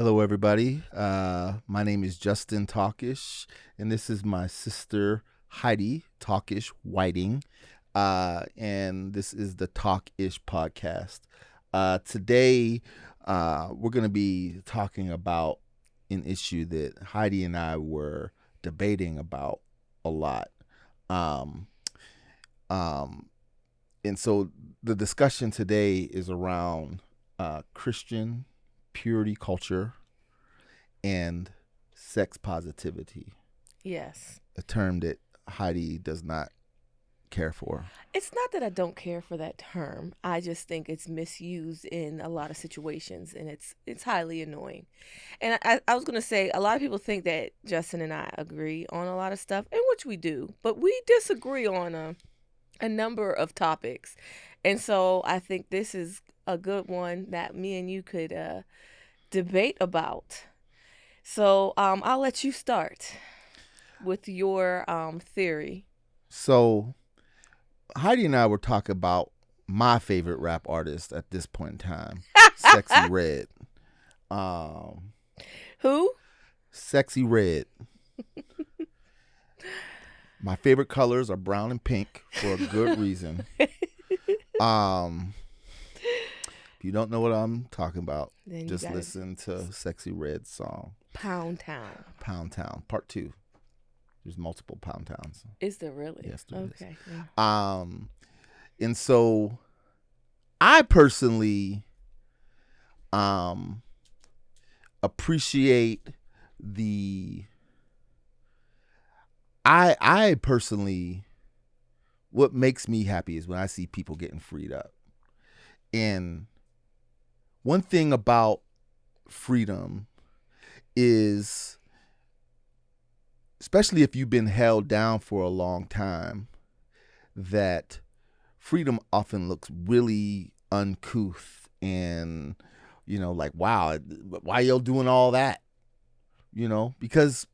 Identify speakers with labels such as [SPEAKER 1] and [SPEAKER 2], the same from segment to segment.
[SPEAKER 1] Hello, everybody. My name is Justin Talkish, and this is my sister Heidi Talkish Whiting, and this is the Talkish podcast. Today, we're going to be talking about an issue that Heidi and I were debating about a lot. Um, um, and so the discussion today is around Christian purity culture and sex positivity,
[SPEAKER 2] Yes.
[SPEAKER 1] a term that Heidi does not care for.
[SPEAKER 2] It's not that I don't care for that term. I just think it's misused in a lot of situations and it's highly annoying. And I was going to say, a lot of people think that Justin and I agree on a lot of stuff, in which we do, but we disagree on a number of topics. And so I think this is a good one that me and you could debate about. So I'll let you start with your theory.
[SPEAKER 1] So Heidi and I were talking about my favorite rap artist at this point in time, Sexy Red.
[SPEAKER 2] Who?
[SPEAKER 1] Sexy Red. My favorite colors are brown and pink for a good reason. If you don't know what I'm talking about,
[SPEAKER 2] Then you
[SPEAKER 1] just
[SPEAKER 2] gotta
[SPEAKER 1] listen to Sexy Red's song,
[SPEAKER 2] Pound Town.
[SPEAKER 1] Pound Town, Part 2. There's multiple Pound Towns.
[SPEAKER 2] Is there really?
[SPEAKER 1] Yes, there is.
[SPEAKER 2] Okay. Yeah.
[SPEAKER 1] And so I personally appreciate the I personally, what makes me happy is when I see people getting freed up. And one thing about freedom is, especially if you've been held down for a long time, that freedom often looks really uncouth and, like, wow, why y'all doing all that? Because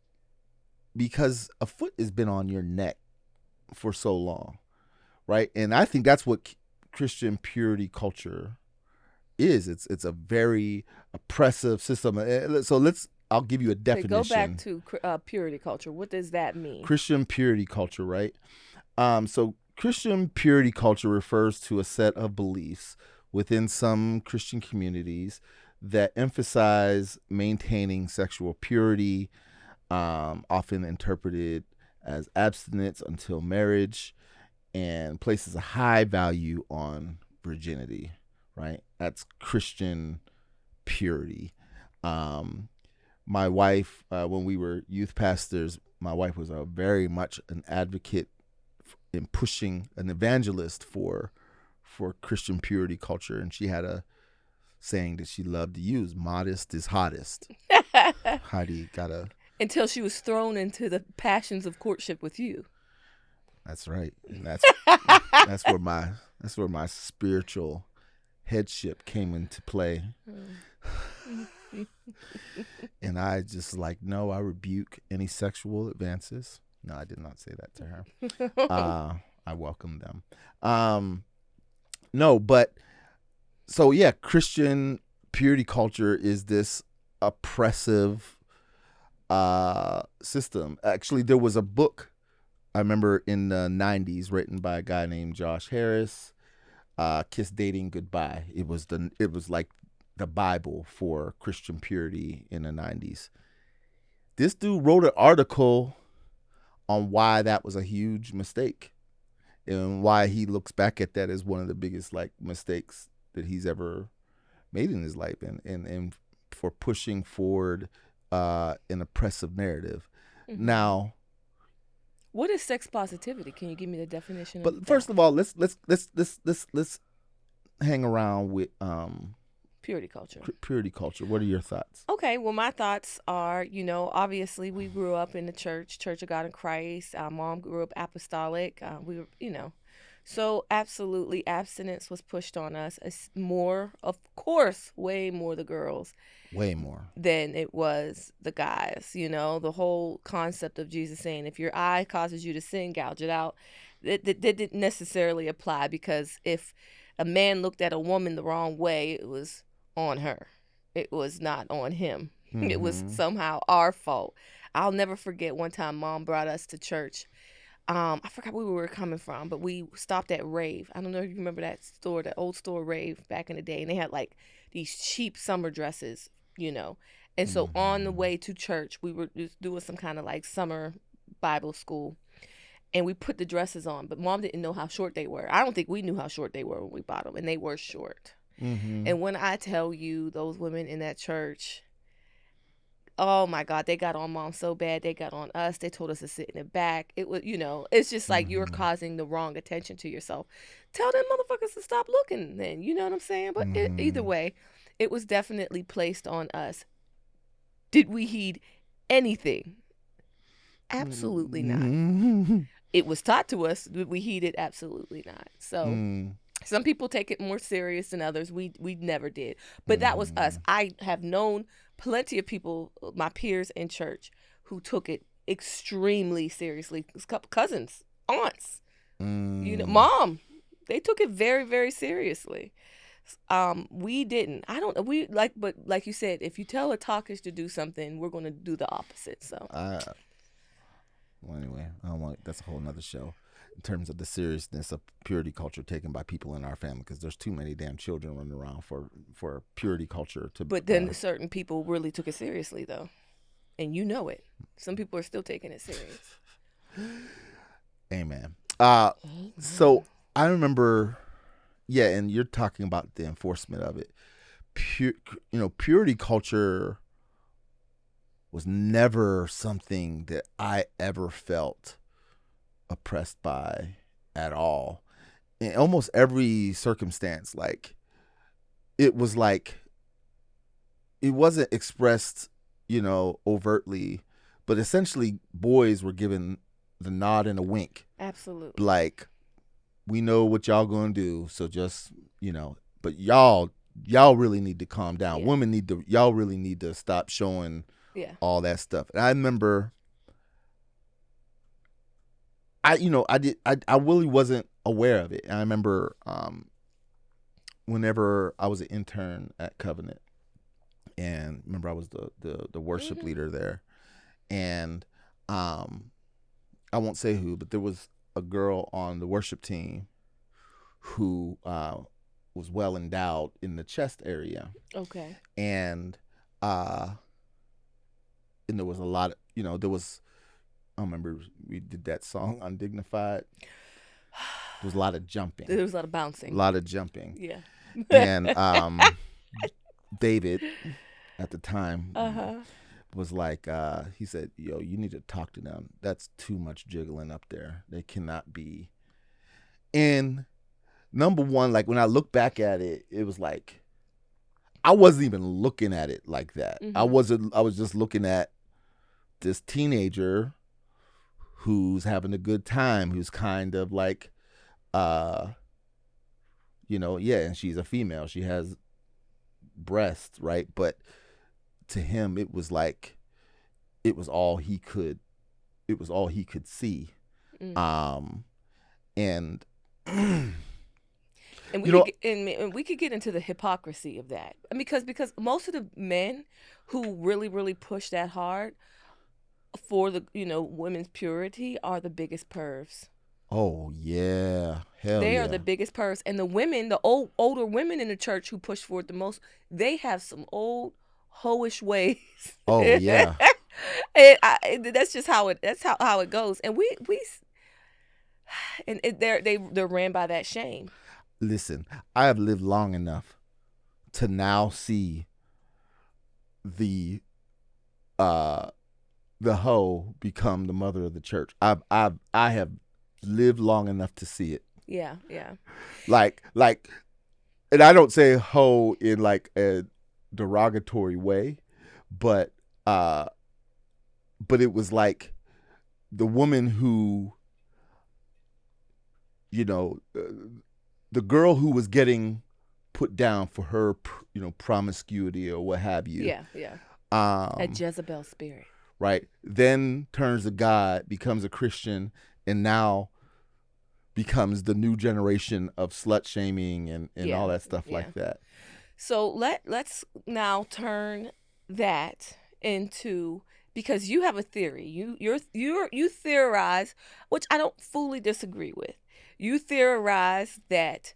[SPEAKER 1] a foot has been on your neck for so long, right? And I think that's what Christian purity culture is. It's a very oppressive system. So I'll give you a
[SPEAKER 2] Okay,
[SPEAKER 1] definition.
[SPEAKER 2] go back to purity culture. What does that mean?
[SPEAKER 1] Christian purity culture, right? So Christian purity culture refers to a set of beliefs within some Christian communities that emphasize maintaining sexual purity, often interpreted as abstinence until marriage, and places a high value on virginity, right? That's Christian purity. My wife, when we were youth pastors, my wife was very much an advocate in pushing, an evangelist for Christian purity culture, and she had a saying that she loved to use: "Modest is hottest." Heidi got a.
[SPEAKER 2] Until she was thrown into the passions of courtship with you.
[SPEAKER 1] That's right, and that's where my spiritual headship came into play. And I just no, I rebuke any sexual advances. No, I did not say that to her. I welcome them. No, but so yeah, Christian purity culture is this oppressive system. Actually, there was a book I remember in the 90s written by a guy named Josh Harris, Kiss Dating Goodbye. It was like the Bible for Christian purity in the 90s. This dude wrote an article on why that was a huge mistake and why he looks back at that as one of the biggest mistakes that he's ever made in his life, and for pushing forward an oppressive narrative.
[SPEAKER 2] Mm-hmm.
[SPEAKER 1] Now,
[SPEAKER 2] what is sex positivity? Can you give me the definition?
[SPEAKER 1] But first of all, let's hang around with
[SPEAKER 2] purity culture.
[SPEAKER 1] Purity culture. What are your thoughts?
[SPEAKER 2] Okay, well, my thoughts are, obviously we grew up in the Church of God in Christ. Our mom grew up apostolic. We were, so absolutely abstinence was pushed on us. It's more, of course, way more the girls.
[SPEAKER 1] Way more
[SPEAKER 2] than it was the guys. The whole concept of Jesus saying, if your eye causes you to sin, gouge it out. That didn't necessarily apply, because if a man looked at a woman the wrong way, it was on her. It was not on him. It was
[SPEAKER 1] Mm-hmm.
[SPEAKER 2] somehow our fault. I'll never forget one time mom brought us to church. I forgot where we were coming from, but we stopped at Rave. I don't know if you remember that store, that old store Rave back in the day, and they had like these cheap summer dresses, you know. And so on the
[SPEAKER 1] Mm-hmm.
[SPEAKER 2] way to church, we were just doing some kind of like summer Bible school, and we put the dresses on. But mom didn't know how short they were. I don't think we knew how short they were when we bought them, and they were short.
[SPEAKER 1] Mm-hmm.
[SPEAKER 2] And when I tell you those women in that church, oh my God, they got on mom so bad. They got on us. They told us to sit in the back. It was, it's just like you're
[SPEAKER 1] Mm-hmm.
[SPEAKER 2] causing the wrong attention to yourself. Tell them motherfuckers to stop looking then. You know what I'm saying? But either
[SPEAKER 1] Mm-hmm.
[SPEAKER 2] way, it was definitely placed on us. Did we heed anything? Absolutely not.
[SPEAKER 1] Mm-hmm.
[SPEAKER 2] It was taught to us. Did we heed it? Absolutely not. So
[SPEAKER 1] Mm-hmm.
[SPEAKER 2] some people take it more serious than others. We never did. But that was
[SPEAKER 1] Mm-hmm.
[SPEAKER 2] us. I have known plenty of people, my peers in church, who took it extremely seriously. A couple cousins, aunts,
[SPEAKER 1] Mm.
[SPEAKER 2] mom. They took it very, very seriously. We didn't. I don't. We like, but like you said, if you tell a talkish to do something, we're going to do the opposite. So
[SPEAKER 1] Well, anyway, I don't want. That's a whole nother show. In terms of the seriousness of purity culture taken by people in our family, because there's too many damn children running around for purity culture to.
[SPEAKER 2] but then certain people really took it seriously, though, and you know it. Some people are still taking it serious.
[SPEAKER 1] Amen.
[SPEAKER 2] Amen.
[SPEAKER 1] So I remember, yeah, and you're talking about the enforcement of it. Pure, purity culture was never something that I ever felt oppressed by at all. In almost every circumstance, like it wasn't expressed, overtly, but essentially boys were given the nod and a wink.
[SPEAKER 2] Absolutely.
[SPEAKER 1] Like, we know what y'all gonna do, so just, but y'all really need to calm down.
[SPEAKER 2] Yeah.
[SPEAKER 1] Women y'all really need to stop showing
[SPEAKER 2] Yeah.
[SPEAKER 1] all that stuff. And I remember I really wasn't aware of it. And I remember whenever I was an intern at Covenant, and remember I was the worship
[SPEAKER 2] Mhm.
[SPEAKER 1] leader there, and I won't say who, but there was a girl on the worship team who was well endowed in the chest area,
[SPEAKER 2] Okay.
[SPEAKER 1] and uh, and there was a lot of, there was, I remember we did that song Undignified. There was a lot of jumping,
[SPEAKER 2] There was a lot of
[SPEAKER 1] a
[SPEAKER 2] bouncing.
[SPEAKER 1] lot of jumping,
[SPEAKER 2] Yeah.
[SPEAKER 1] and David at the time
[SPEAKER 2] Uh-huh.
[SPEAKER 1] was like, he said, "Yo, you need to talk to them. That's too much jiggling up there. They cannot be." And number one, like when I look back at it, it was like I wasn't even looking at it like that. I
[SPEAKER 2] Mhm.
[SPEAKER 1] wasn't. I was just looking at this teenager who's having a good time, who's kind of like, uh, yeah, and she's a female. She has breasts, right? But to him, it was like it was all he could. It was all he could see.
[SPEAKER 2] Mm.
[SPEAKER 1] Um, and you
[SPEAKER 2] And we could
[SPEAKER 1] know,
[SPEAKER 2] get, and we could get into the hypocrisy of that. And because most of the men who really push that hard for the women's purity are the biggest pervs.
[SPEAKER 1] oh yeah, hell
[SPEAKER 2] They are
[SPEAKER 1] yeah,
[SPEAKER 2] the biggest pervs, and the women, the older women in the church who push for it the most, they have some old hoish ways.
[SPEAKER 1] oh yeah.
[SPEAKER 2] That's just how it. That's how it goes. And we and they're ran by that shame.
[SPEAKER 1] Listen, I have lived long enough to now see the uh the hoe become the mother of the church. I have lived long enough to see it.
[SPEAKER 2] Yeah, yeah.
[SPEAKER 1] Like, and I don't say hoe in like a derogatory way, but uh, but it was like the woman who, you know, the girl who was getting put down for her, promiscuity or what have you.
[SPEAKER 2] Yeah, yeah. A
[SPEAKER 1] Um,
[SPEAKER 2] Jezebel spirit.
[SPEAKER 1] right. Then turns to God, becomes a Christian, and now becomes the new generation of slut shaming and
[SPEAKER 2] Yeah,
[SPEAKER 1] all that stuff
[SPEAKER 2] yeah.
[SPEAKER 1] like that.
[SPEAKER 2] So let's now turn that into, because you have a theory. You theorize, which I don't fully disagree with. You theorize that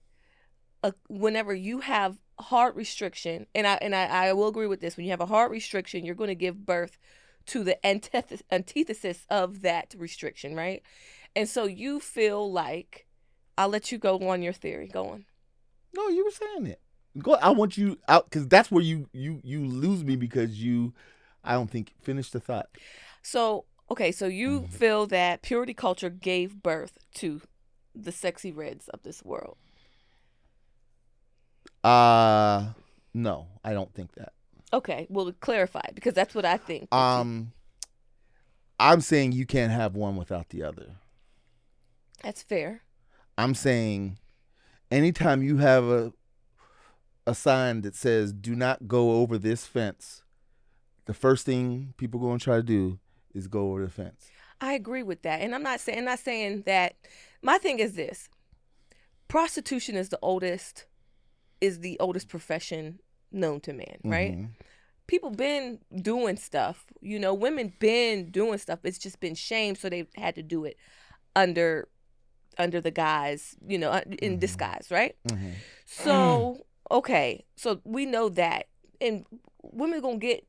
[SPEAKER 2] whenever you have heart restriction, and I will agree with this. When you have a heart restriction, you're going to give birth to the antithesis of that restriction, right? And so you feel like, I'll let you go on your theory. Go on.
[SPEAKER 1] No, you were saying it. Go. I want you out because that's where you lose me because you. I don't think finish the thought.
[SPEAKER 2] So okay, so you feel that purity culture gave birth to the sexy reds of this world.
[SPEAKER 1] Uh no, I don't think that.
[SPEAKER 2] Okay, well, clarify, because that's what I think.
[SPEAKER 1] I'm saying you can't have one without the other.
[SPEAKER 2] That's fair.
[SPEAKER 1] I'm saying anytime you have a sign that says "Do not go over this fence," the first thing people are going to try to do is go over the fence.
[SPEAKER 2] I agree with that, and I'm not saying that. My thing is this: prostitution is the oldest profession known to man, right?
[SPEAKER 1] Mm-hmm.
[SPEAKER 2] People been doing stuff, women been doing stuff. It's just been shamed, so they've had to do it under the guise, in disguise, right?
[SPEAKER 1] Mm-hmm.
[SPEAKER 2] So okay, so we know that, and women gonna get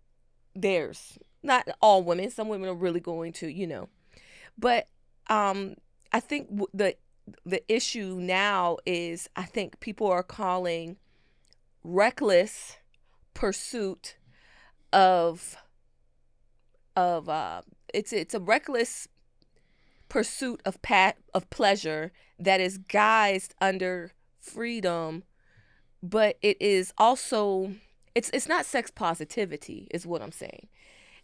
[SPEAKER 2] theirs. Not all women. Some women are really going to. But I think the issue now is, I think people are calling reckless pursuit of it's a reckless pursuit of pleasure that is guised under freedom, but it is also, it's not sex positivity is what I'm saying.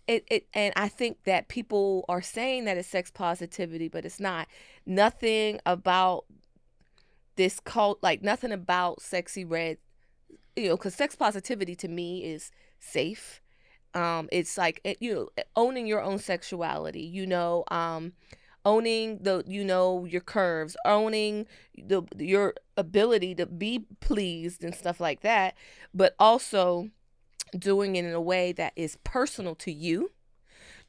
[SPEAKER 2] And I think that people are saying that it's sex positivity, but it's not. Nothing about this cult, like nothing about sexy red, because sex positivity to me is safe. It's like owning your own sexuality, owning your curves, owning your ability to be pleased and stuff like that, but also doing it in a way that is personal to you,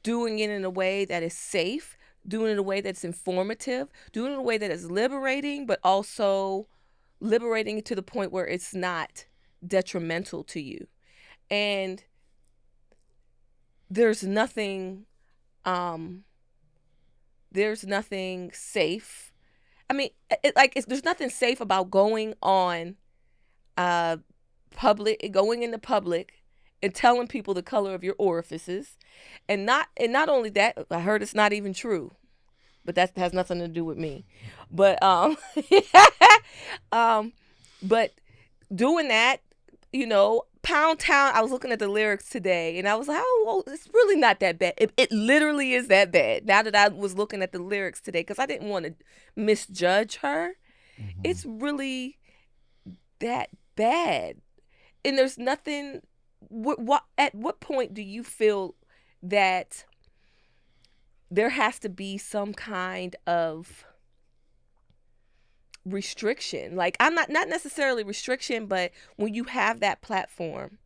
[SPEAKER 2] doing it in a way that is safe, doing it in a way that's informative, doing it in a way that is liberating, but also liberating to the point where it's not detrimental to you. And there's nothing safe. I mean, there's nothing safe about going on going into public and telling people the color of your orifices, and not only that, I heard it's not even true, but that has nothing to do with me. But but doing that, Pound Town, I was looking at the lyrics today and I was like, oh, well, it's really not that bad. It literally is that bad. Now that I was looking at the lyrics today, because I didn't want to misjudge her, it's really that bad. And there's nothing. At what point do you feel that there has to be some kind of restriction? Like, I'm not necessarily restriction, but when you have that platform,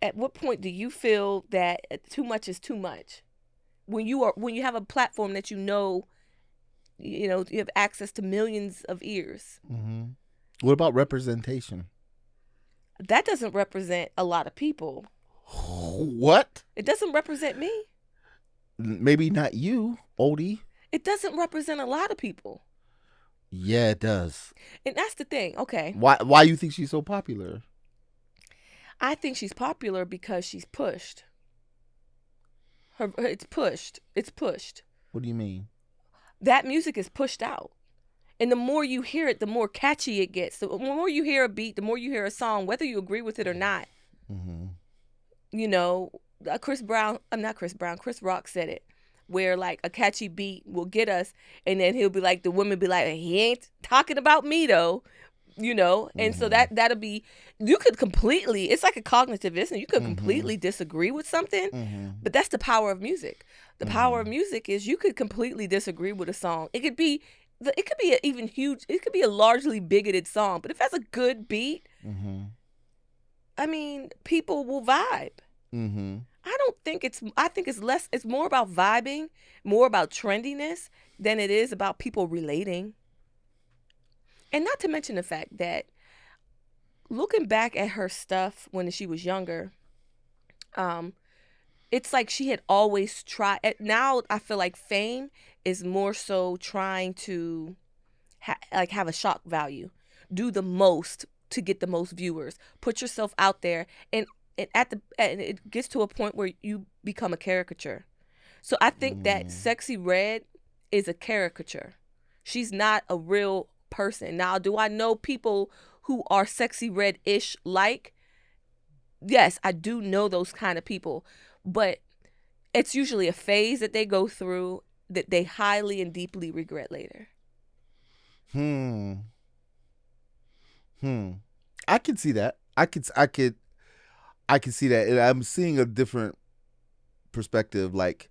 [SPEAKER 2] at what point do you feel that too much is too much? When you have a platform that you have access to millions of ears.
[SPEAKER 1] Mm-hmm. What about representation?
[SPEAKER 2] That doesn't represent a lot of people.
[SPEAKER 1] What?
[SPEAKER 2] It doesn't represent me.
[SPEAKER 1] Maybe not you, Odie.
[SPEAKER 2] It doesn't represent a lot of people.
[SPEAKER 1] Yeah, it does.
[SPEAKER 2] And that's the thing. Okay.
[SPEAKER 1] Why you think she's so popular?
[SPEAKER 2] I think she's popular because she's pushed. It's pushed. It's pushed.
[SPEAKER 1] What do you mean?
[SPEAKER 2] That music is pushed out. And the more you hear it, the more catchy it gets. The more you hear a beat, the more you hear a song, whether you agree with it or not.
[SPEAKER 1] Mm-hmm.
[SPEAKER 2] Chris Rock said it, where like a catchy beat will get us, and then he'll be like, the women be like, he ain't talking about me though, and so that'll be, you could completely, it's like a cognitive dissonance. You could completely disagree with something, but that's the power of music. The power of music is you could completely disagree with a song. It could be a largely bigoted song, but if it has a good beat, I mean, people will vibe.
[SPEAKER 1] Mm-hmm.
[SPEAKER 2] I don't think it's I think it's less it's more about vibing, more about trendiness than it is about people relating. And not to mention the fact that looking back at her stuff when she was younger, um it's like she had always tried. Now I feel like fame is more so trying to like have a shock value, do the most to get the most viewers, put yourself out there, and it gets to a point where you become a caricature. So I think that
[SPEAKER 1] Mm.
[SPEAKER 2] Sexy Red is a caricature. She's not a real person. Now, do I know people who are Sexy Red ish like? Yes, I do know those kind of people, but it's usually a phase that they go through that they highly and deeply regret later.
[SPEAKER 1] Hmm. Hmm. I could see that. I could see that. And I'm seeing a different perspective. Like,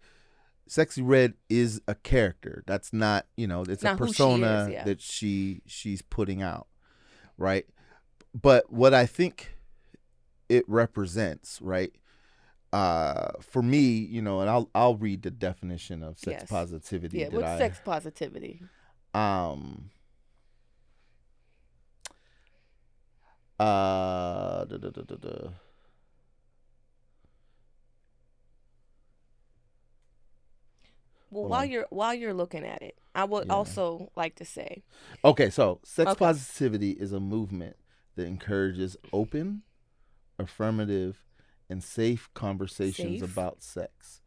[SPEAKER 1] Sexy Red is a character. That's not, it's a
[SPEAKER 2] Not who she is,
[SPEAKER 1] persona
[SPEAKER 2] yeah.
[SPEAKER 1] that she's putting out, right? But what I think it represents, right? For me, and I'll read the definition of sex
[SPEAKER 2] Yes.
[SPEAKER 1] positivity
[SPEAKER 2] Yeah,
[SPEAKER 1] that
[SPEAKER 2] what's
[SPEAKER 1] I
[SPEAKER 2] sex positivity?
[SPEAKER 1] um da, da, da, da, da.
[SPEAKER 2] Well,
[SPEAKER 1] Hold on.
[SPEAKER 2] while you're looking at it, I would
[SPEAKER 1] Yeah.
[SPEAKER 2] also like to say,
[SPEAKER 1] Okay, so sex
[SPEAKER 2] okay,
[SPEAKER 1] positivity is a movement that encourages open, affirmative, and safe conversations
[SPEAKER 2] safe.
[SPEAKER 1] about sex.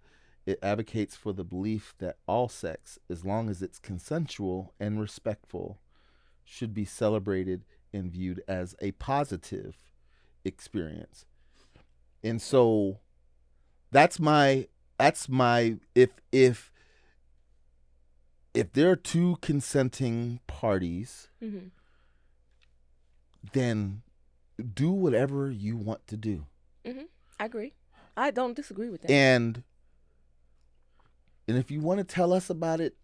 [SPEAKER 1] It advocates for the belief that all sex, as long as it's consensual and respectful, should be celebrated and viewed as a positive experience. And so that's my if there are two consenting parties,
[SPEAKER 2] Hmm.
[SPEAKER 1] then do whatever you want to do.
[SPEAKER 2] Hmm. I agree. I don't disagree with that.
[SPEAKER 1] And if you want to tell us about it,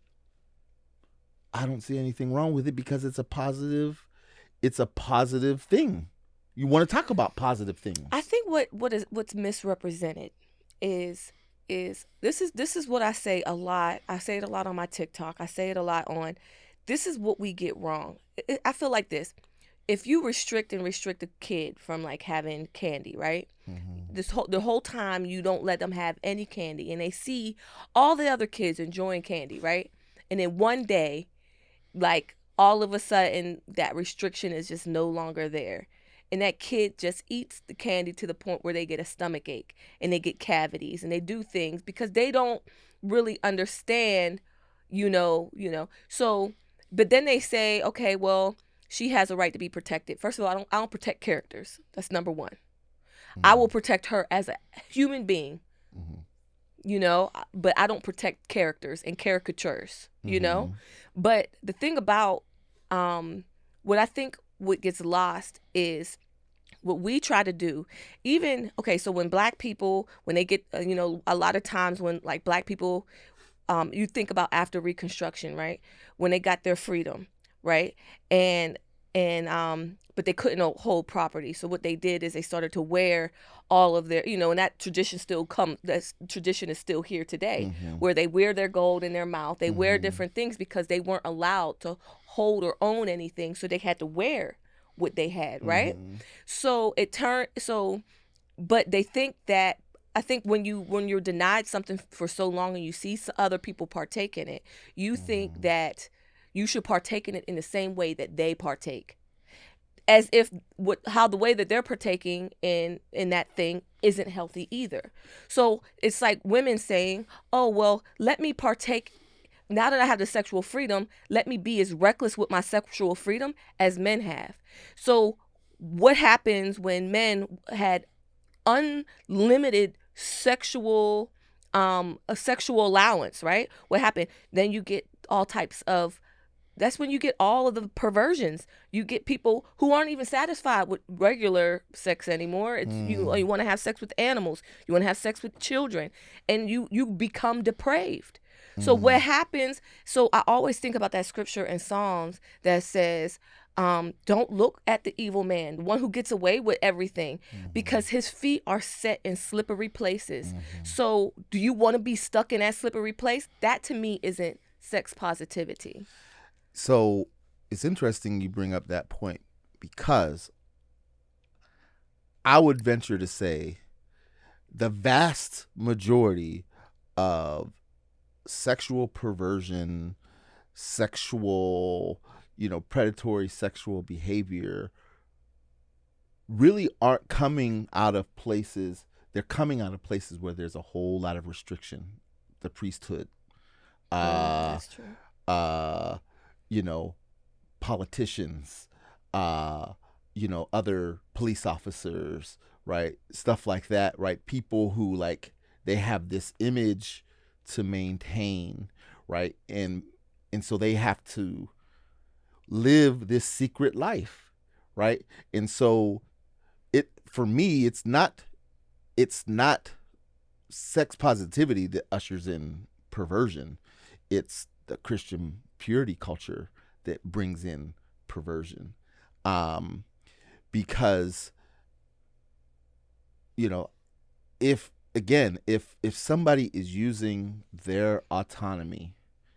[SPEAKER 1] I don't see anything wrong with it because it's a positive thing. You want to talk about positive
[SPEAKER 2] I
[SPEAKER 1] things.
[SPEAKER 2] think what's misrepresented is this is what I say a lot. I say it a lot on my TikTok. I say it a lot on. This is what we get wrong. I feel like this. If you restrict a kid from like having candy, right?
[SPEAKER 1] Mm-hmm.
[SPEAKER 2] The whole time you don't let them have any candy, and they see all the other kids enjoying candy, right? And then one day, like all of a sudden, that restriction is just no longer there, and that kid just eats the candy to the point where they get a stomach ache and they get cavities and they do things because they don't really understand, so but then they say, okay, well, she has a right to be protected. First of all, I don't protect characters. That's number one. I
[SPEAKER 1] Mm-hmm.
[SPEAKER 2] will protect her as a human being,
[SPEAKER 1] Mm-hmm.
[SPEAKER 2] but I don't protect characters and caricatures.
[SPEAKER 1] Mm-hmm.
[SPEAKER 2] But the thing about what I think what gets lost is what we try to do. Even okay, so when black people, when they get a lot of times when like black people, you think about after reconstruction, right, when they got their freedom, right, and but they couldn't hold property, so what they did is they started to wear all of their, and that tradition is still here today,
[SPEAKER 1] Mm-hmm.
[SPEAKER 2] where they wear their gold in their mouth, they wear
[SPEAKER 1] Mm-hmm.
[SPEAKER 2] different things because they weren't allowed to hold or own anything, so they had to wear what they had, right?
[SPEAKER 1] Mm-hmm.
[SPEAKER 2] So it turned so but they think that, I think when you're denied something for so long and you see other people partake in it, you think
[SPEAKER 1] Mm-hmm.
[SPEAKER 2] that you should partake in it in the same way that they partake, as if what how the way that they're partaking in that thing isn't healthy either. So it's like women saying, "Oh, well, let me partake now that I have the sexual freedom, let me be as reckless with my sexual freedom as men have." So what happens when men had unlimited a sexual allowance, right? What happened? Then you get all types of that's when you get all of the perversions. You get people who aren't even satisfied with regular sex anymore. It's you want to have sex with animals, you want to have sex with children, and you become depraved. So
[SPEAKER 1] Mm-hmm.
[SPEAKER 2] what happens? So I always think about that scripture in Psalms that says, Don't look at the evil man, the one who gets away with everything,
[SPEAKER 1] Mm-hmm.
[SPEAKER 2] because his feet are set in slippery places.
[SPEAKER 1] Mm-hmm.
[SPEAKER 2] So, do you want to be stuck in that slippery place? That to me isn't sex positivity.
[SPEAKER 1] So it's interesting you bring up that point because I would venture to say the vast majority of sexual perversion, sexual, predatory sexual behavior really aren't coming out of places. They're coming out of places where there's a whole lot of restriction. The priesthood, uh,
[SPEAKER 2] That's true.
[SPEAKER 1] uh, you know, politicians, uh, other police officers, right? Stuff like that, right? People who like they have this image to maintain, right? And so they have to live this secret life, right? And so it for me, it's not sex positivity that ushers in perversion. It's the Christian purity culture that brings in perversion. Um, because you know, if somebody is using their autonomy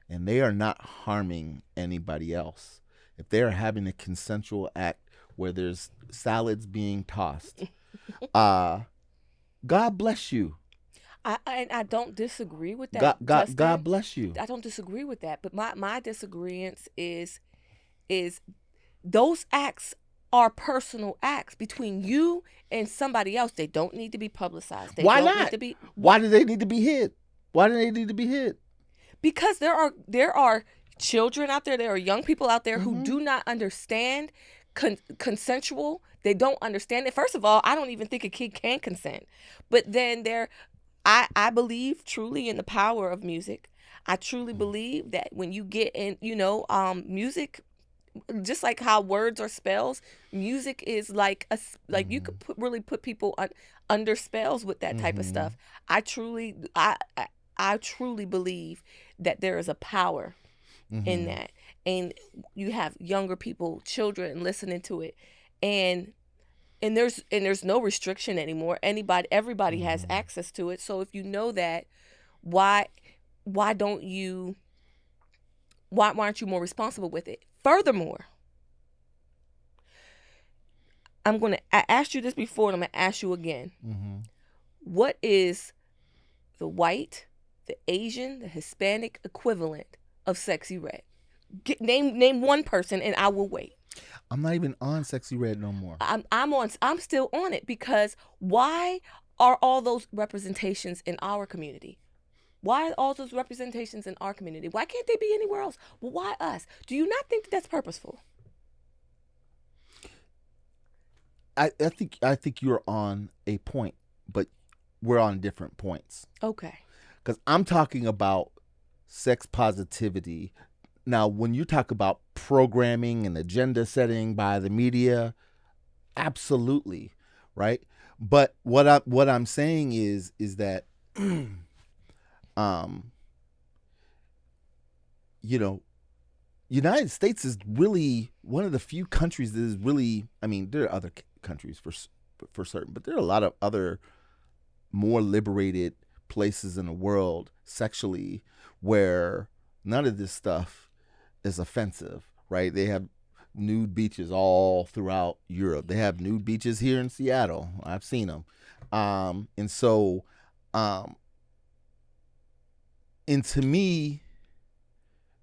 [SPEAKER 1] and they are not harming anybody else, if they are having a consensual act where there's salads being tossed, uh, God bless you.
[SPEAKER 2] I don't disagree with
[SPEAKER 1] God,
[SPEAKER 2] that,
[SPEAKER 1] God, God
[SPEAKER 2] Justin.
[SPEAKER 1] bless you.
[SPEAKER 2] I don't disagree with that. But my disagreement is those acts are personal acts between you and somebody else. They don't need to be publicized. They
[SPEAKER 1] Why
[SPEAKER 2] don't need
[SPEAKER 1] not?
[SPEAKER 2] to be
[SPEAKER 1] Why
[SPEAKER 2] what
[SPEAKER 1] do they need to be hid? Why do they need to be hid?
[SPEAKER 2] because there are children out there, there are young people out there who
[SPEAKER 1] Mm-hmm.
[SPEAKER 2] do not understand consensual. They don't understand it. First of all, I don't even think a kid can consent. But then I believe truly in the power of music. I truly believe that when you get in, music, just like how words are spells, music is like like you
[SPEAKER 1] Mm-hmm.
[SPEAKER 2] could really put people under spells with that type of
[SPEAKER 1] Mm-hmm.
[SPEAKER 2] stuff. I truly believe that there is a power in
[SPEAKER 1] Mm-hmm.
[SPEAKER 2] that, and you have younger people, children listening to it, and there's no restriction anymore. Everybody has
[SPEAKER 1] Mm-hmm.
[SPEAKER 2] access to it. So if you know that, why why don't you why aren't you more responsible with it? Furthermore, I asked you this before and I'm gonna ask you again.
[SPEAKER 1] Mm-hmm.
[SPEAKER 2] What is the white, the Asian, the Hispanic equivalent of sexy red? Name one person and I will wait.
[SPEAKER 1] I'm not even on Sexy Red no more.
[SPEAKER 2] I'm still on it because why are all those representations in our community? Why are all those representations in our community? Why can't they be anywhere else? Well, why us? Do you not think that that's purposeful?
[SPEAKER 1] I think you're on a point, but we're on different points.
[SPEAKER 2] Okay.
[SPEAKER 1] Because I'm talking about sex positivity. Now, when you talk about programming and agenda setting by the media, absolutely, right? But what I'm saying is that um you know United States is really one of the few countries that is really, I mean, there are other countries for certain, but there are a lot of other more liberated places in the world sexually where none of this stuff is offensive, right? They have nude beaches all throughout Europe. They have nude beaches here in Seattle. I've seen them. And so, um, and to me,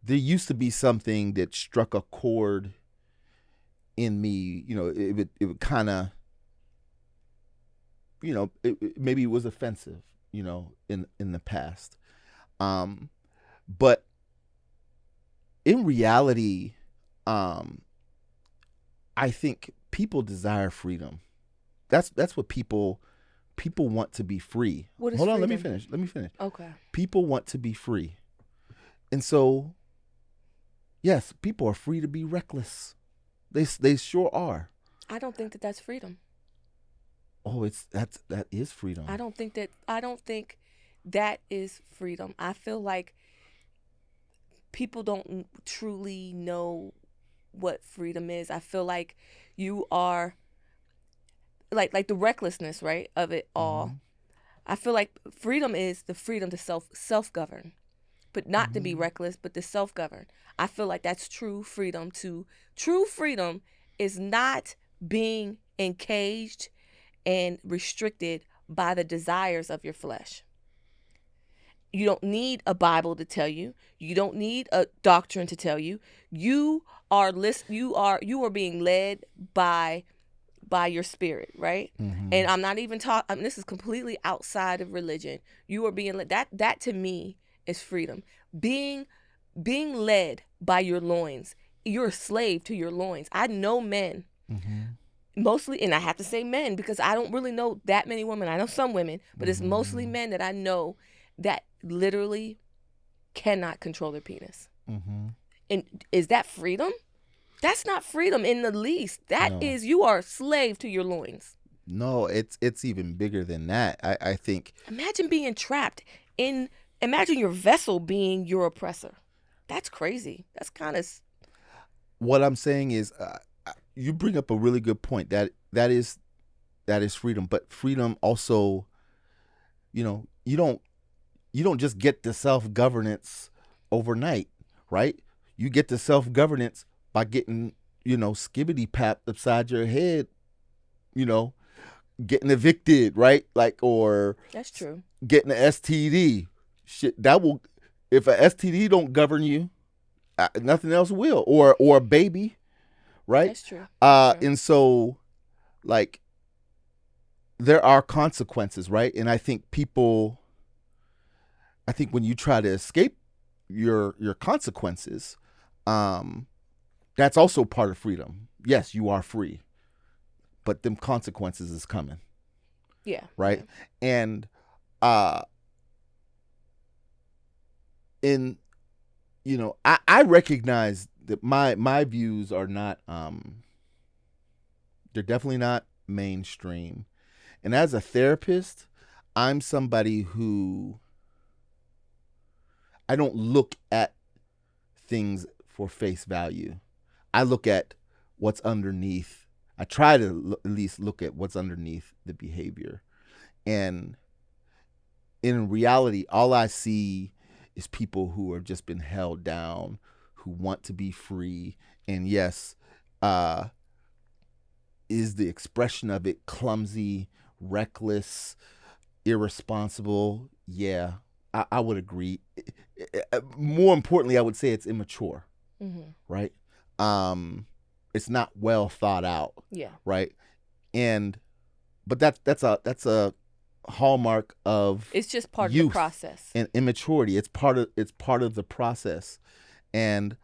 [SPEAKER 1] there used to be something that struck a chord in me. It would kind of, maybe it was offensive, in the past. Um, but in reality, um, I think people desire freedom. That's what people want to be free.
[SPEAKER 2] What is
[SPEAKER 1] Hold on, let me
[SPEAKER 2] freedom?
[SPEAKER 1] finish. Let me finish.
[SPEAKER 2] Okay.
[SPEAKER 1] People want to be free. And so, yes, people are free to be reckless. They sure are.
[SPEAKER 2] I don't think that that's freedom.
[SPEAKER 1] Oh, that is freedom.
[SPEAKER 2] I don't think that is freedom. I feel like people don't truly know what freedom is. I feel like you are like the recklessness, right, of it all.
[SPEAKER 1] Mhm.
[SPEAKER 2] I feel like freedom is the freedom to self govern, but not to be
[SPEAKER 1] Mhm.
[SPEAKER 2] reckless, but to self govern. I feel like that's true freedom. True freedom is not being encaged and restricted by the desires of your flesh. You don't need a Bible to tell you. You don't need a doctrine to tell you. You are being led by your spirit, right? And
[SPEAKER 1] Mhm.
[SPEAKER 2] I'm not even talking. This is completely outside of religion. You are being led. That to me is freedom. Being being led by your loins. You're a slave to your loins. I know men,
[SPEAKER 1] Mhm.
[SPEAKER 2] mostly, and I have to say men because I don't really know that many women. I know some women, but it's mostly
[SPEAKER 1] Mhm.
[SPEAKER 2] men that I know that literally cannot control their penis.
[SPEAKER 1] Mhm.
[SPEAKER 2] And is that freedom? That's not freedom in the least. That
[SPEAKER 1] No.
[SPEAKER 2] is, you are a slave to your loins.
[SPEAKER 1] No, it's even bigger than that. I think
[SPEAKER 2] Imagine being trapped in, imagine your vessel being your oppressor. That's crazy. That's kind of,
[SPEAKER 1] what I'm saying is you bring up a really good point. That is freedom, but freedom also, you don't just get the self-governance overnight, right? You get the self-governance by getting, skibbity papped upside your head, you know, getting evicted, right? Like, or
[SPEAKER 2] that's true.
[SPEAKER 1] getting an STD. Shit, that will, if a STD don't govern you, nothing else will. Or a baby, right?
[SPEAKER 2] That's true. That's true.
[SPEAKER 1] And so, like, there are consequences, right? And I think when you try to escape your consequences, um, that's also part of freedom. Yes, you are free, but them consequences is coming,
[SPEAKER 2] Yeah. Yeah.
[SPEAKER 1] right? And uh, in I recognize that my views are not they're definitely not mainstream. And as a therapist, I'm somebody who I don't look at things for face value. I look at what's underneath. I try to at least look at what's underneath the behavior. And in reality, all I see is people who have just been held down, who want to be free. And yes, uh, is the expression of it clumsy, reckless, irresponsible? Yeah, I would agree. More importantly, I would say it's immature,
[SPEAKER 2] Mm-hmm.
[SPEAKER 1] right? Um, it's not well thought out,
[SPEAKER 2] Yeah.
[SPEAKER 1] right? And but that's a hallmark of
[SPEAKER 2] It's just part of the
[SPEAKER 1] youth
[SPEAKER 2] process.
[SPEAKER 1] and immaturity. It's part of the process. And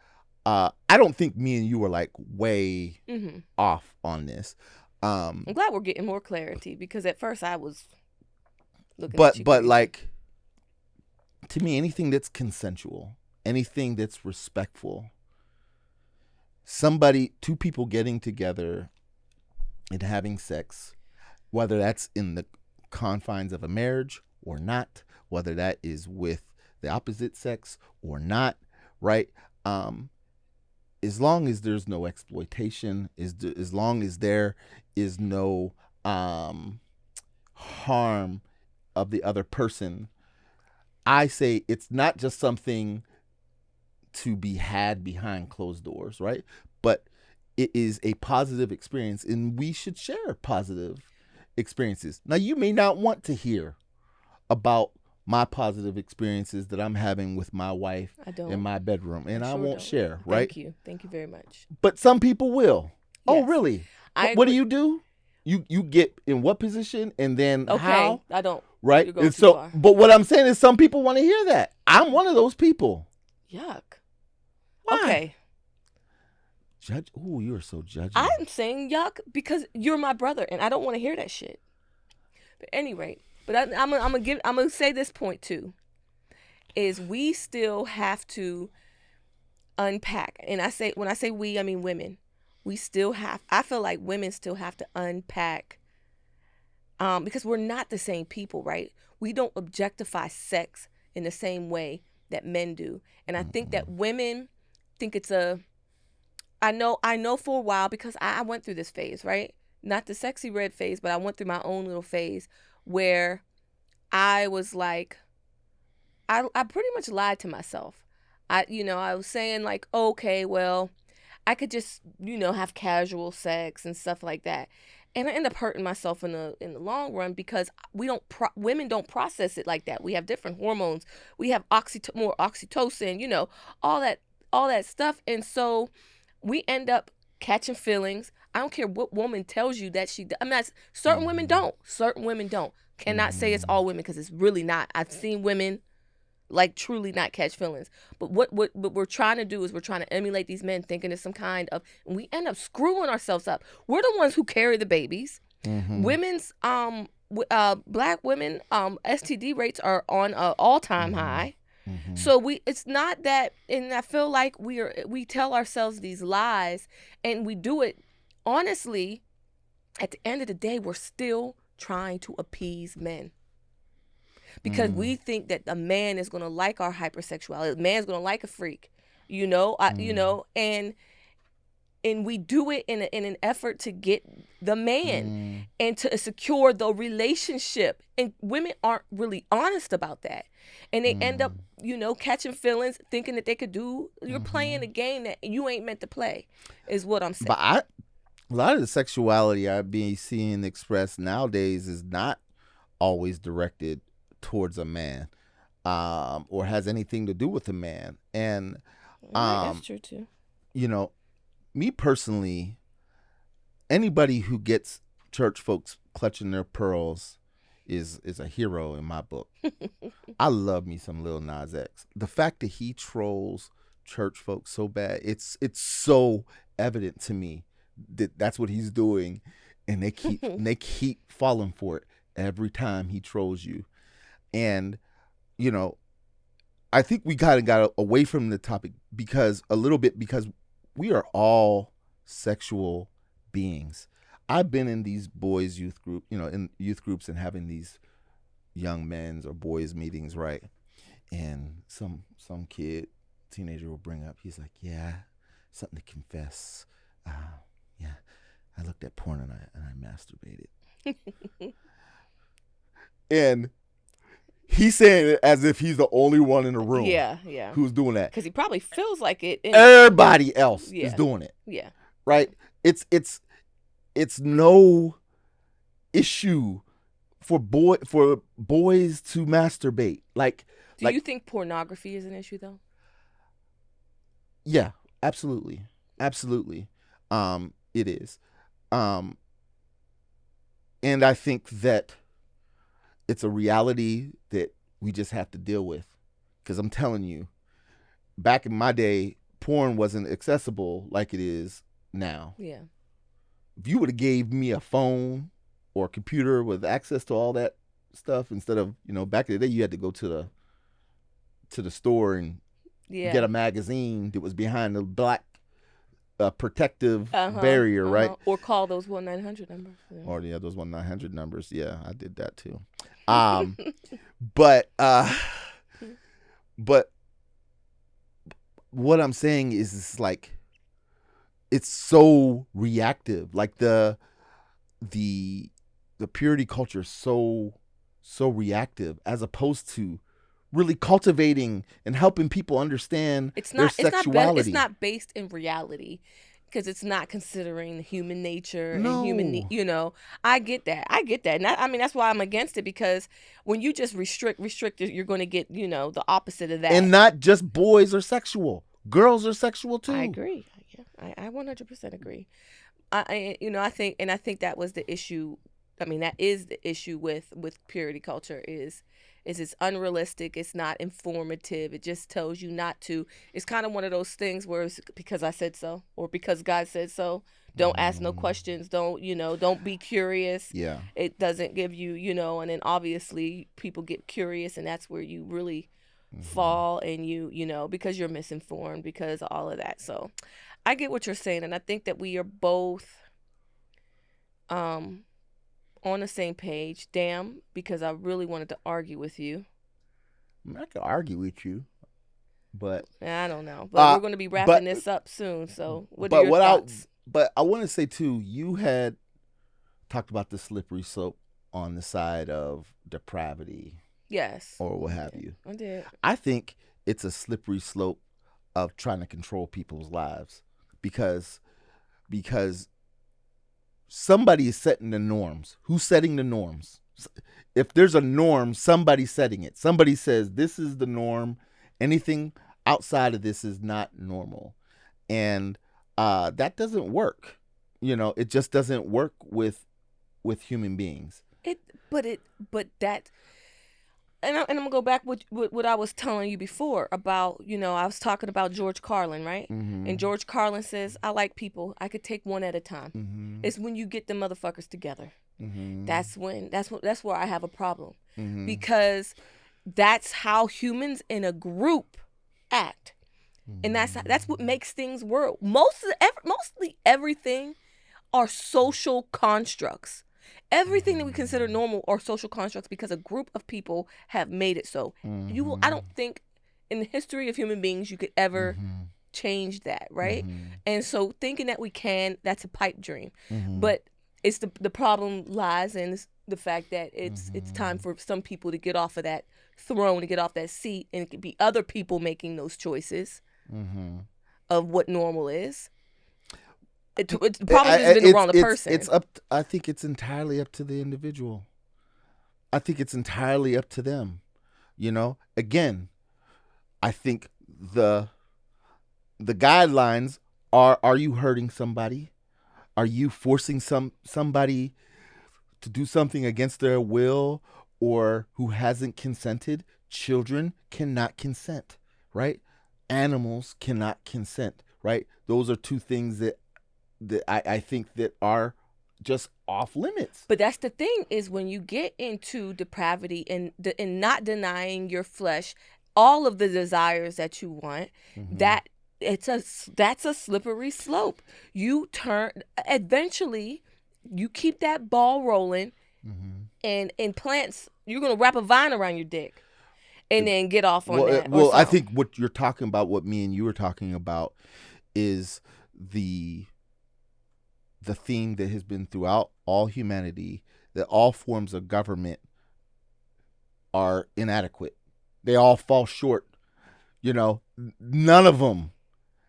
[SPEAKER 1] I don't think me and you are like way
[SPEAKER 2] Mm-hmm.
[SPEAKER 1] off on this.
[SPEAKER 2] I'm glad we're getting more clarity because at first I was looking at
[SPEAKER 1] but
[SPEAKER 2] you
[SPEAKER 1] but
[SPEAKER 2] crazy.
[SPEAKER 1] like, to me, anything that's consensual, anything that's respectful, two people getting together and having sex, whether that's in the confines of a marriage or not, whether that is with the opposite sex or not, right? Um, as long as there's no exploitation, as long as there is no harm of the other person, I say it's not just something to be had behind closed doors, right? But it is a positive experience, and we should share positive experiences. Now, you may not want to hear about my positive experiences that I'm having with my wife
[SPEAKER 2] I
[SPEAKER 1] in
[SPEAKER 2] don't.
[SPEAKER 1] my bedroom,
[SPEAKER 2] I
[SPEAKER 1] and I
[SPEAKER 2] sure
[SPEAKER 1] won't
[SPEAKER 2] don't.
[SPEAKER 1] share, right?
[SPEAKER 2] Thank you. Thank you very much.
[SPEAKER 1] But some people will. Oh,
[SPEAKER 2] Yes.
[SPEAKER 1] really?
[SPEAKER 2] I
[SPEAKER 1] What do
[SPEAKER 2] agree.
[SPEAKER 1] you do? You get in what position, and then
[SPEAKER 2] Okay.
[SPEAKER 1] how,
[SPEAKER 2] I don't.
[SPEAKER 1] right?
[SPEAKER 2] You're going
[SPEAKER 1] And
[SPEAKER 2] too
[SPEAKER 1] so,
[SPEAKER 2] far.
[SPEAKER 1] but what I'm saying is, some people want to hear that. I'm one of those people.
[SPEAKER 2] Yuck.
[SPEAKER 1] Why?
[SPEAKER 2] Okay.
[SPEAKER 1] Judge? Oh, you are so judgy.
[SPEAKER 2] I'm saying yuck because you're my brother and I don't want to hear that shit. But anyway, but I'm gonna say this point too is we still have to unpack, and I say when I say we, I mean women. We still have. I feel like women still have to unpack, because we're not the same people, right? We don't objectify sex in the same way that men do, and I think
[SPEAKER 1] Mm-mm.
[SPEAKER 2] that women think it's a I know for a while because I went through this phase, right? Not the sexy red phase, but I went through my own little phase where I was like, I pretty much lied to myself. I was saying like, okay, well, I could just, have casual sex and stuff like that. And I end up hurting myself in the long run because women don't process it like that. We have different hormones. We have more oxytocin, all that stuff. And so we end up catching feelings. I don't care what woman tells you that I mean, certain women
[SPEAKER 1] Mm-hmm.
[SPEAKER 2] don't. Certain women don't. Cannot say it's
[SPEAKER 1] Mm-hmm.
[SPEAKER 2] all women because it's really not. I've seen women like truly not catch feelings. But what we're trying to do is we're trying to emulate these men, thinking it's some kind of, and we end up screwing ourselves up. We're the ones who carry the babies.
[SPEAKER 1] Mm-hmm.
[SPEAKER 2] Women's black women STD rates are on a all time
[SPEAKER 1] Mm-hmm.
[SPEAKER 2] high.
[SPEAKER 1] Mm-hmm.
[SPEAKER 2] So it's not that, and I feel like we tell ourselves these lies, and we do it honestly. At the end of the day, we're still trying to appease men because
[SPEAKER 1] Mm-hmm.
[SPEAKER 2] we think that a man is going to like our hypersexuality. A man's going to like a freak, and we do it in an effort to get the man
[SPEAKER 1] Mm-hmm.
[SPEAKER 2] and to secure the relationship. And women aren't really honest about that, and they end up, catching feelings, thinking that they could do. You're
[SPEAKER 1] Mm-hmm.
[SPEAKER 2] playing a game that you ain't meant to play, is what I'm
[SPEAKER 1] But
[SPEAKER 2] saying.
[SPEAKER 1] a lot of the sexuality I be seeing expressed nowadays is not always directed towards a man, or has anything to do with a man. And
[SPEAKER 2] Right, that's
[SPEAKER 1] um,
[SPEAKER 2] true too.
[SPEAKER 1] you know, me personally, anybody who gets church folks clutching their pearls is a hero in my book. I love me some Lil Nas X. The fact that he trolls church folks so bad, it's so evident to me that that's what he's doing, and they keep falling for it every time he trolls you. And you know, I think we kind of got away from the topic because a little bit because we are all sexual beings. I've been in these boys youth group, in youth groups and having these young men's or boys meetings, right? And some kid, teenager will bring up, he's like, yeah, something to confess. Yeah, I looked at porn and I masturbated. And he's saying it as if he's the only one in the room
[SPEAKER 2] Yeah, yeah.
[SPEAKER 1] who's doing that.
[SPEAKER 2] Because he probably feels like it.
[SPEAKER 1] Everybody else is
[SPEAKER 2] Yeah,
[SPEAKER 1] doing it,
[SPEAKER 2] yeah.
[SPEAKER 1] right? It's no issue for boys to masturbate.
[SPEAKER 2] Do you
[SPEAKER 1] Like
[SPEAKER 2] think pornography is an issue though?
[SPEAKER 1] yeah, absolutely. Absolutely. It is. Um and I think that it's a reality that we just have to deal with, cuz I'm telling you, back in my day, porn wasn't accessible like it is now.
[SPEAKER 2] Yeah.
[SPEAKER 1] If you would have gave me a phone or a computer with access to all that stuff instead of, back in the day you had to go to the store and get
[SPEAKER 2] Yeah.
[SPEAKER 1] a magazine that was behind the black protective
[SPEAKER 2] Uh huh.
[SPEAKER 1] barrier,
[SPEAKER 2] Uh
[SPEAKER 1] right?
[SPEAKER 2] huh. Or call those 1-900 numbers.
[SPEAKER 1] Or yeah, those 1-900 numbers. Yeah, I did that too. Um, but but what I'm saying is, it's like it's so reactive. Like the the purity culture is so reactive as opposed to really cultivating and helping people understand
[SPEAKER 2] It's
[SPEAKER 1] their
[SPEAKER 2] not. It's not better. It's
[SPEAKER 1] sexuality.
[SPEAKER 2] not based in reality, because it's not considering human nature and human.
[SPEAKER 1] No.
[SPEAKER 2] I get that. I get that. And I mean, that's why I'm against it, because when you just restrict it, you're going to get the opposite of that.
[SPEAKER 1] And not just boys are sexual. Girls are sexual
[SPEAKER 2] I
[SPEAKER 1] too.
[SPEAKER 2] agree. Yeah, I 100% agree. I think that was the issue. I mean, that is the issue with purity culture is it's unrealistic. It's not informative. It just tells you not to. It's kind of one of those things where it's because I said so or because God said so. Don't ask no
[SPEAKER 1] Mm,
[SPEAKER 2] questions. Don't be curious.
[SPEAKER 1] yeah.
[SPEAKER 2] It doesn't give and then obviously people get curious, and that's where you really
[SPEAKER 1] Hmm.
[SPEAKER 2] fall, and because you're misinformed because of all of that. So I get what you're saying, and I think that we are both um on the same page. Damn, because I really wanted to argue with you.
[SPEAKER 1] I mean, I could argue with you, But
[SPEAKER 2] I don't know, but
[SPEAKER 1] uh
[SPEAKER 2] we're going to be wrapping
[SPEAKER 1] but
[SPEAKER 2] this up soon. So, what are
[SPEAKER 1] but
[SPEAKER 2] your
[SPEAKER 1] what I
[SPEAKER 2] thoughts?
[SPEAKER 1] but I want to say too, you had talked about the slippery slope on the side of depravity
[SPEAKER 2] Yes,
[SPEAKER 1] or what
[SPEAKER 2] I
[SPEAKER 1] have
[SPEAKER 2] did.
[SPEAKER 1] you.
[SPEAKER 2] I did.
[SPEAKER 1] I think it's a slippery slope of trying to control people's lives because because somebody is setting the norms. Who's setting the norms? If there's a norm, somebody's setting it. Somebody says this is the norm. Anything outside of this is not normal, and that doesn't work. It just doesn't work with human beings.
[SPEAKER 2] It, but that, and I'm gonna go back with what I was telling you before about, I was talking about George Carlin, right?
[SPEAKER 1] Mm-hmm.
[SPEAKER 2] And George Carlin says, "I like people. I could take one at a time."
[SPEAKER 1] Mm-hmm.
[SPEAKER 2] It's when you get the motherfuckers together.
[SPEAKER 1] Mm-hmm.
[SPEAKER 2] That's where I have a problem,
[SPEAKER 1] Mm-hmm.
[SPEAKER 2] because that's how humans in a group act, and that's what makes things work. Mostly everything are social constructs. Everything that we consider normal are social constructs because a group of people have made it so. I
[SPEAKER 1] Mm-hmm.
[SPEAKER 2] don't think in the history of human beings you could ever
[SPEAKER 1] Mm-hmm.
[SPEAKER 2] change that, right?
[SPEAKER 1] Mm-hmm.
[SPEAKER 2] And so thinking that we can, that's a pipe dream.
[SPEAKER 1] Mm-hmm.
[SPEAKER 2] But it's the problem lies in the fact that it's time
[SPEAKER 1] Mm-hmm.
[SPEAKER 2] for some people to get off of that throne, to get off that seat, and it could be other people making those choices
[SPEAKER 1] Mm-hmm.
[SPEAKER 2] of what normal is. The problem isn't been around the
[SPEAKER 1] It's
[SPEAKER 2] person.
[SPEAKER 1] up. I think it's entirely up to the individual. I think it's entirely up to them. Again, I think the guidelines are you hurting somebody? Are you forcing somebody to do something against their will or who hasn't consented? Children cannot consent, right? Animals cannot consent, right? Those are two things that I think that are just off limits.
[SPEAKER 2] But that's the thing, is when you get into depravity and not denying your flesh all of the desires that you want,
[SPEAKER 1] Mm-hmm.
[SPEAKER 2] that that's a slippery slope. You turn eventually, you keep that ball rolling,
[SPEAKER 1] Mm-hmm.
[SPEAKER 2] and plants, you're gonna wrap a vine around your dick and then get off on that or
[SPEAKER 1] Well, I
[SPEAKER 2] something.
[SPEAKER 1] think what you're talking about, what me and you were talking about, is the the theme that has been throughout all humanity, that all forms of government are inadequate. They all fall short. None of them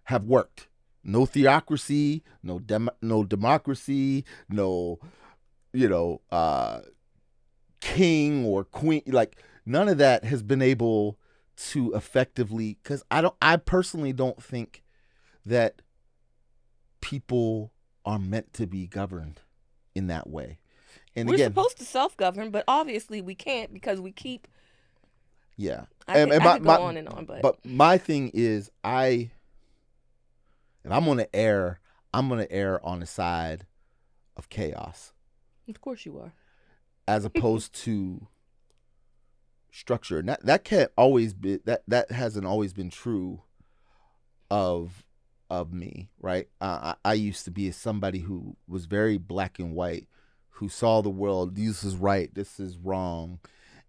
[SPEAKER 1] have worked. No theocracy, no democracy, no you know king or queen. Like none of that has been able to effectively. Because I personally don't think that people are meant to be governed in that way. And
[SPEAKER 2] We're
[SPEAKER 1] again,
[SPEAKER 2] supposed to self-govern, but obviously we can't because we keep.
[SPEAKER 1] yeah.
[SPEAKER 2] I
[SPEAKER 1] And,
[SPEAKER 2] could
[SPEAKER 1] and
[SPEAKER 2] I
[SPEAKER 1] my,
[SPEAKER 2] could go
[SPEAKER 1] my
[SPEAKER 2] on and on, but
[SPEAKER 1] but my thing is, if I'm gonna err on the side of chaos
[SPEAKER 2] of course you are.
[SPEAKER 1] as opposed to structure. And that can't always be that hasn't always been true of me, right? I used to be somebody who was very black and white, who saw the world. This is right. This is wrong,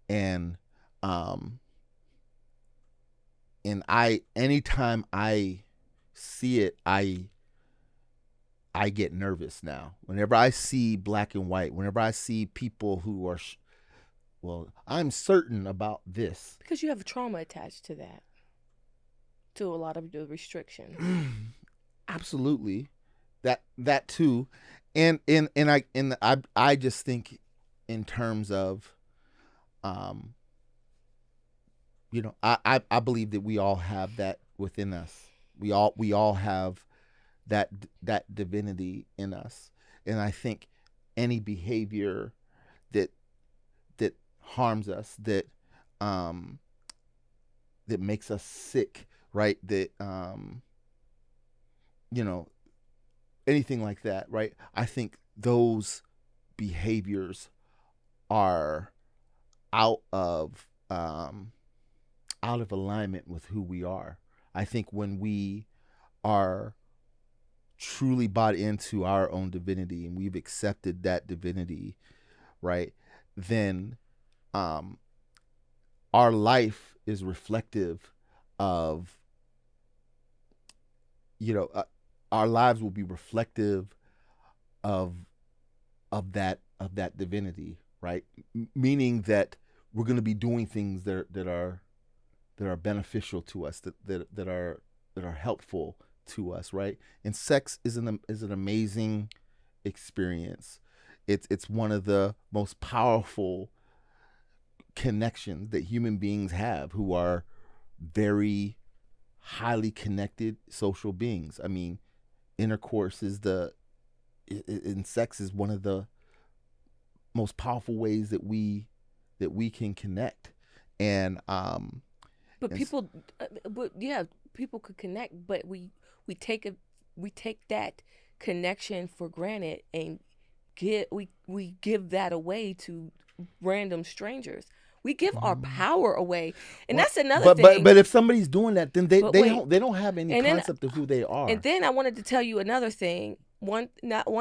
[SPEAKER 1] and um, anytime I see it, I get nervous now. Whenever I see black and white, whenever I see people who are, well, I'm certain about this.
[SPEAKER 2] Because you have trauma attached to that, to a lot of the restrictions.
[SPEAKER 1] Absolutely, that too, and I just think in terms of, um, I believe that we all have that within us. We all have that that divinity in us, and I think any behavior that that harms us, um that makes us sick, right? That you know anything like that, right? I think those behaviors are out of um, out of alignment with who we are. I think when we are truly bought into our own divinity and we've accepted that divinity, right? Then um, our life is reflective of you know, our lives will be reflective of that divinity, right? Meaning that we're going to be doing things that are beneficial to us, that are helpful to us, right? And sex is an amazing experience. It's one of the most powerful connections that human beings have, who are very highly connected social beings. I mean, intercourse is the in sex is one of the most powerful ways that we can connect. And
[SPEAKER 2] But
[SPEAKER 1] and
[SPEAKER 2] people, but yeah, people could connect, but we take a we take that connection for granted and we give that away to random strangers. We give our
[SPEAKER 1] mm,
[SPEAKER 2] power away, and
[SPEAKER 1] well,
[SPEAKER 2] that's another
[SPEAKER 1] but but
[SPEAKER 2] thing.
[SPEAKER 1] but if somebody's doing that, then they
[SPEAKER 2] But
[SPEAKER 1] they
[SPEAKER 2] wait,
[SPEAKER 1] don't they don't have any
[SPEAKER 2] and then
[SPEAKER 1] concept of who they
[SPEAKER 2] and
[SPEAKER 1] are.
[SPEAKER 2] then I wanted to tell you another thing. One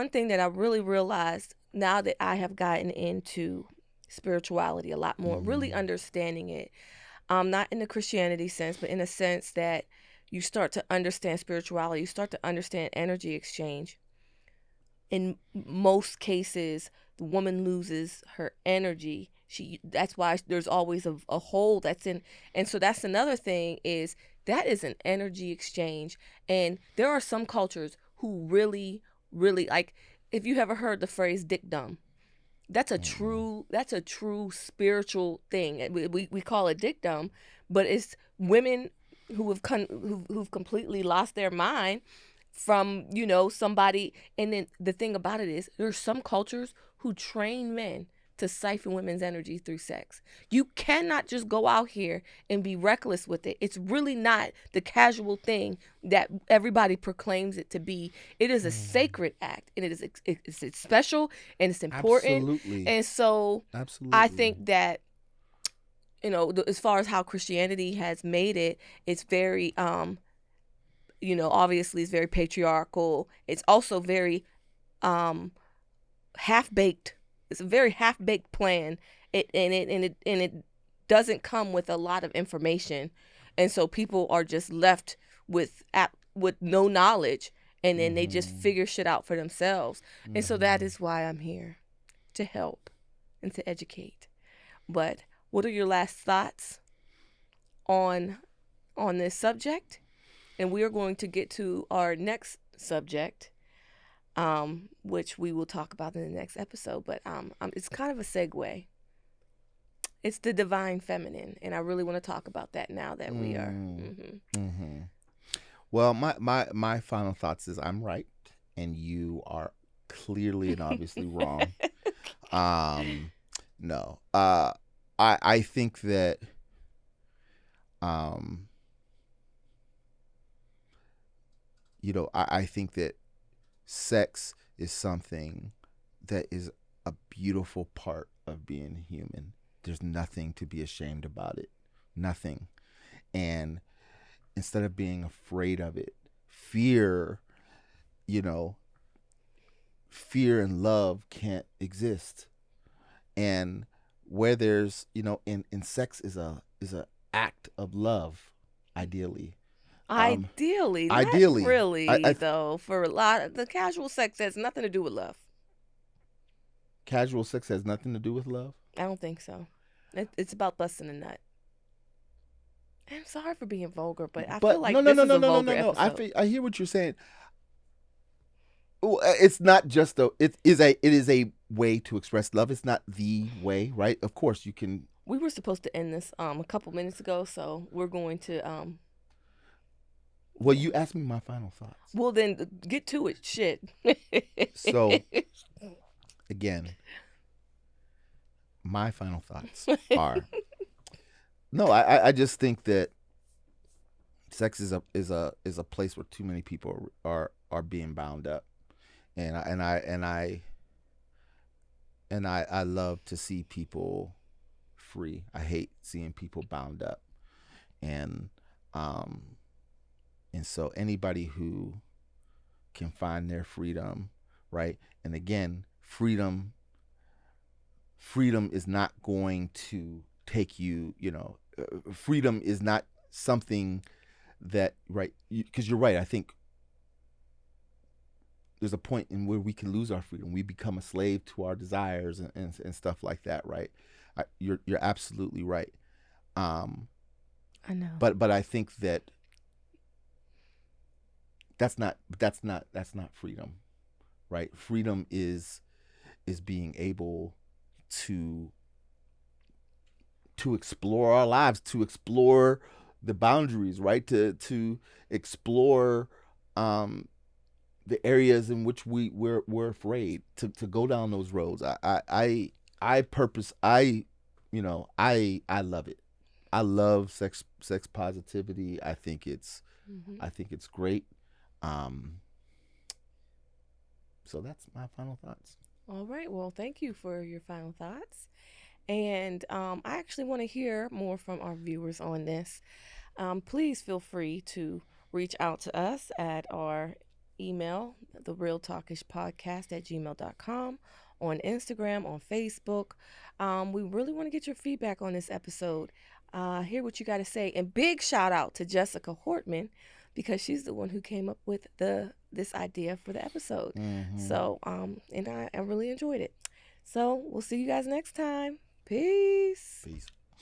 [SPEAKER 2] thing that I really realized now that I have gotten into spirituality a lot more, really
[SPEAKER 1] Mm,
[SPEAKER 2] understanding it. Not in the Christianity sense, but in a sense that you start to understand spirituality, you start to understand energy exchange. In most cases, the woman loses her energy. That's why there's always a hole that's in. And so that's another thing, is that is an energy exchange. And there are some cultures who really, really, like, if you ever heard the phrase dick dumb,
[SPEAKER 1] mm,
[SPEAKER 2] that's a true spiritual thing. We call it dictum, but it's women who've completely lost their mind from, somebody. And then the thing about it is, there's some cultures who train men to siphon women's energy through sex. You cannot just go out here and be reckless with it. It's really not the casual thing that everybody proclaims it to be. It is a
[SPEAKER 1] mm.
[SPEAKER 2] sacred act, and it's special, and it's important.
[SPEAKER 1] Absolutely,
[SPEAKER 2] And so I
[SPEAKER 1] absolutely.
[SPEAKER 2] think that, as far as how Christianity has made it, it's very obviously it's very patriarchal. It's also very um half baked. It's a very half baked plan. It doesn't come with a lot of information, and so people are just left with no knowledge, and then they just
[SPEAKER 1] Hmm.
[SPEAKER 2] figure shit out for themselves. And so that
[SPEAKER 1] Hmm.
[SPEAKER 2] is why I'm here, to help and to educate. But what are your last thoughts on this subject? And we are going to get to our next subject, which we will talk about in the next episode. But it's kind of a segue. It's the divine feminine, and I really want to talk about that now that we are.
[SPEAKER 1] Mm. Hmm. Well, my final thoughts is I'm right and you are clearly and obviously wrong. Um, no, I think that um, I think that sex is something that is a beautiful part of being human. There's nothing to be ashamed about it. Nothing. And instead of being afraid of it, fear, you know, fear and love can't exist. And where there's, in sex is a act of love, ideally. Um,
[SPEAKER 2] Ideally, not
[SPEAKER 1] ideally,
[SPEAKER 2] really though. For a lot of the casual sex has nothing to do with love.
[SPEAKER 1] casual sex has nothing to do with love.
[SPEAKER 2] I don't think so. It's about busting a nut. I'm sorry for being vulgar, but I feel
[SPEAKER 1] But no,
[SPEAKER 2] like
[SPEAKER 1] no,
[SPEAKER 2] this
[SPEAKER 1] no,
[SPEAKER 2] is
[SPEAKER 1] no,
[SPEAKER 2] a
[SPEAKER 1] no, no,
[SPEAKER 2] vulgar
[SPEAKER 1] no, no.
[SPEAKER 2] episode.
[SPEAKER 1] I hear what you're saying. It's not just a. It is a way to express love. It's not the way, right? Of course, you can.
[SPEAKER 2] We were supposed to end this a couple minutes ago, so we're going to
[SPEAKER 1] Well, you asked me my final thoughts.
[SPEAKER 2] well then get to it. Shit.
[SPEAKER 1] So again, my final thoughts are no. I just think that sex is a place where too many people are being bound up, and I love to see people free. I hate seeing people bound up, and um and so anybody who can find their freedom, right? And again, freedom is not going to take you. Freedom is not something that, right? Because you're right. I think there's a point in where we can lose our freedom. We become a slave to our desires and stuff like that, right? You're absolutely right. Um,
[SPEAKER 2] I know.
[SPEAKER 1] but I think that that's not freedom, right? Freedom is being able to explore our lives, to explore the boundaries, right? To explore um, the areas in which we're afraid to go down those roads. I purpose I love it. I love sex positivity.
[SPEAKER 2] Hmm.
[SPEAKER 1] I think it's great. Um, so that's my final thoughts.
[SPEAKER 2] All right. Well, thank you for your final thoughts. And I actually want to hear more from our viewers on this. Please feel free to reach out to us at our email, the Real Talkish Podcast at gmail.com, on Instagram, on Facebook. We really want to get your feedback on this episode. Hear what you got to say. And big shout out to Jessica Hortman because she's the one who came up with this idea for the episode.
[SPEAKER 1] Mm-hmm.
[SPEAKER 2] So, and I really enjoyed it. So we'll see you guys next time. Peace.
[SPEAKER 1] Peace.